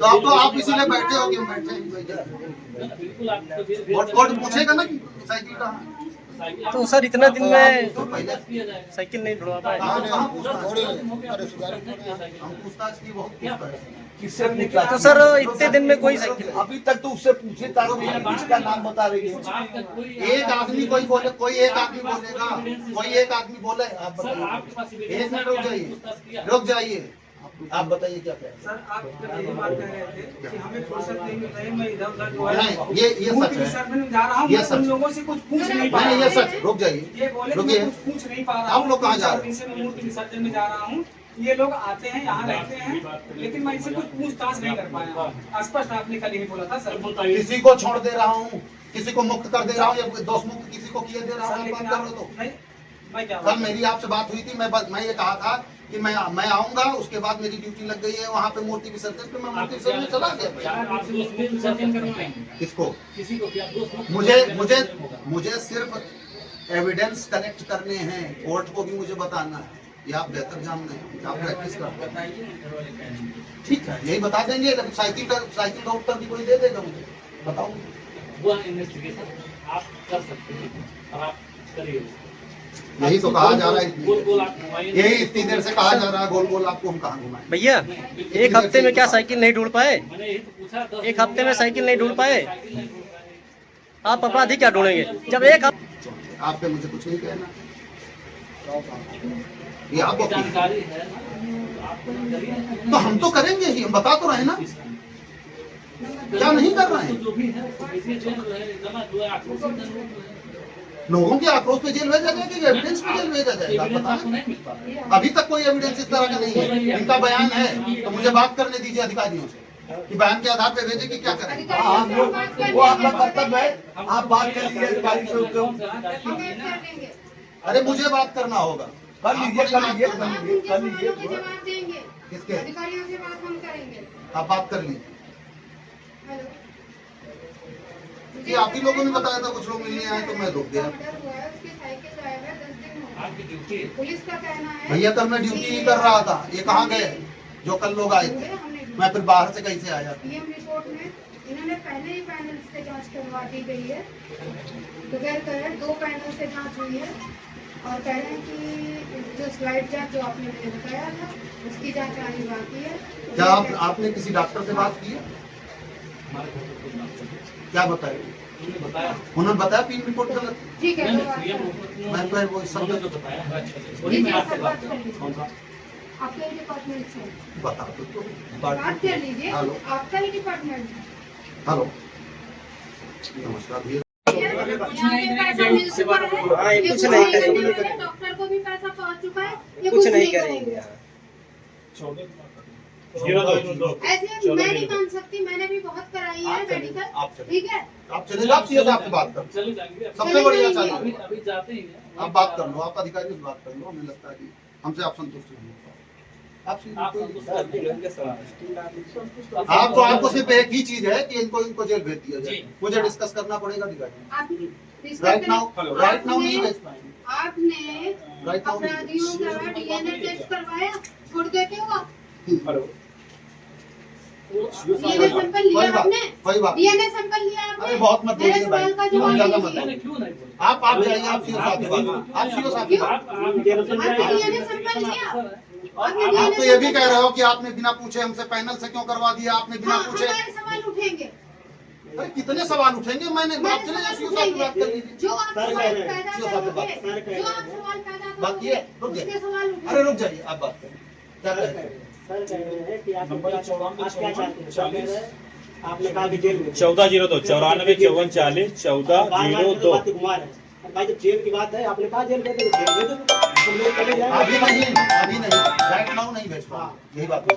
तो आप इसीलिए बैठे हो कि हम बैठे कोर्ट पूछेगा ना कि साइकिल कहाँ। तो सर इतना दिन में साइकिल नहीं ढूंढवा पाए। किससे तो सर इतने दिन में कोई साइकिल अभी तक तो उससे पूछे इसका नाम बता रही है। एक आदमी कोई बोले, कोई एक आदमी बोलेगा, कोई एक आदमी बोले, आप बताइए। एक मिनट रुक जाइए, आप बताइए क्या कह रहे हैं। सर आप ये बात कह रहे थे कि हमें फुर्सत नहीं मिल रही, मैं इधर उधर ये सच है, सर मैं जा रहा हूँ, मैं उन लोगों से कुछ पूछ नहीं पा रहा। ये सच। रुक जाइए, ये बोले मैं कुछ पूछ नहीं पा रहा। आप लोग कहाँ जा रहे हैं? मैं मूर्ति विसर्जन में जा रहा हूँ। ये लोग आते हैं यहाँ रहते हैं, लेकिन मैं इनसे कुछ पूछताछ नहीं कर पाया। स्पष्ट आपने कल ही बोला था सर। किसी को छोड़ दे रहा हूँ, किसी को मुक्त कर दे रहा हूँ, या दोष मुक्त किसी को किए दे रहा हूँ। कल मेरी आपसे बात हुई थी, मैं ये कहा था कि मैं आऊंगा, उसके बाद मेरी ड्यूटी लग गई है वहाँ पे मूर्ति विसर्जन पे, मैं मूर्ति विसर्जन चला गया। किसको? किसी को? मुझे सिर्फ एविडेंस कलेक्ट करने हैं, कोर्ट को भी मुझे बताना है। ये आप बेहतर जानते हैं, आप प्रैक्टिस करते हैं। ठीक है, यही बता देंगे। साइकिल का उत्तर भी कोई दे देगा मुझे, बताओ। वो इन्वेस्टिगेशन आप कर सकते हैं और आप करिए। यही तो कहा जा रहा है, यही इतनी देर से कहा जा रहा है, गोल गोल आपको हम कहाँ घुमाएं। भैया एक हफ्ते में क्या साइकिल नहीं ढूंढ पाए? एक हफ्ते में साइकिल नहीं ढूंढ पाए? आप अपराधी क्या ढूंढेंगे जब एक आपके मुझे कुछ नहीं कहना, ये आपको जानकारी है ना, तो हम तो करेंगे ही, हम बता तो रहे ना, क्या नहीं कर रहे हैं। जो भी है लोगों के आक्रोश पे जेल भेजा जाएगा, एविडेंस पे जेल भेजा जाएगा। अभी तक कोई एविडेंस इस तरह का नहीं है। इनका बयान है तो मुझे बात करने दीजिए अधिकारियों से कि बयान के आधार पे भेजे कि क्या करें। वो आपका कर्तव्य है, आप बात कर लीजिए अधिकारी से। अरे मुझे बात करना होगा, कर लीजिए। किसके? अधिकारियों से बात हम करेंगे, आप बात कर लीजिए। कि आप ही लोगों ने बताया था कुछ लोग मिलने आए तो मैं रुक गया। पुलिस का कहना है भैया कल मैं ड्यूटी ही कर रहा था, ये कहाँ गए जो कल लोग आए थे? मैं फिर बाहर से कैसे आया? पीएम रिपोर्ट में इन्होंने पहले ही पैनल से जांच करवा दी गई है, बगैर करे 2 पैनल से जांच हुई है, और कह रहे हैं कि जो स्लाइड जांच जो आपने मुझे बताया था उसकी जांच आनी बाकी है। क्या आपने किसी डॉक्टर से बात की है? क्या बताया? उन्होंने बताया पीएम रिपोर्ट गलत। ठीक है, मैं तो वो सब आपके डिपार्टमेंट से बता दो तो बात कर लीजिए। हेलो, आपका ही डिपार्टमेंट है। हेलो, नमस्कार भैया। कुछ नहीं करेंगे, डॉक्टर को भी पैसा पहुंच चुका है, ये कुछ नहीं करेंगे। ऐसे मैं नहीं मान सकती, मैंने भी बहुत कराई है मेडिकल। ठीक है, आप चले जाओ, सीधे आपसे बात कर। चले जाएंगे, सबसे बढ़िया चलिए, अभी जाते ही हैं। आप बात कर लो, आप अधिकारियों से बात कर लो। हमें लगता है कि हमसे आप संतुष्ट नहीं। आप तो आपको सिर्फ एक ही चीज है कि इनको जेल भेज दिया जाए। मुझे डिस्कस करना पड़ेगा अधिकारी। राइट नाउ नहीं भेज पाएंगे। आपने अपराधियों का डीएनए टेस्ट करवाया गुर्दे के हुआ? डीएनए सैंपल लिया आपने? वही बात। डीएनए सैंपल लिया आपने? अरे बहुत मत बोलिए भाई, बहुत ज्यादा मत। क्यों नहीं? आप जाइए, आप सीओ साहब से बात करो। आप सीओ साहब से बात करो। आपने डीएनए सैंपल लिया? आप तो ये भी कह रहे हो कि आपने बिना पूछे हमसे पैनल से क्यों करवा दिया? आपने बिना पूछे। हमारे सवाल उठेंगे। अरे कितने सवाल उठेंगे? मैंने आप चले जाइए, सीओ साहब से बात कर लीजिए। जो आप सवाल पैदा करोगे, जो आप सवाल पैदा बात ये रुक उसके जाइए। सवाल उठेंगे। अरे रुक जाइए, आप बात करें। क्या कह रहे हैं? आपने कहा कि जेल में 1402 94 54 40 1402। भाई जब जेल की बात है, आपने कहा जेल भेज दो, जेल भेज दो, तुम लोग चले जाए। अभी नहीं, राइट नाउ नहीं भेज पाऊंगा, यही बात है।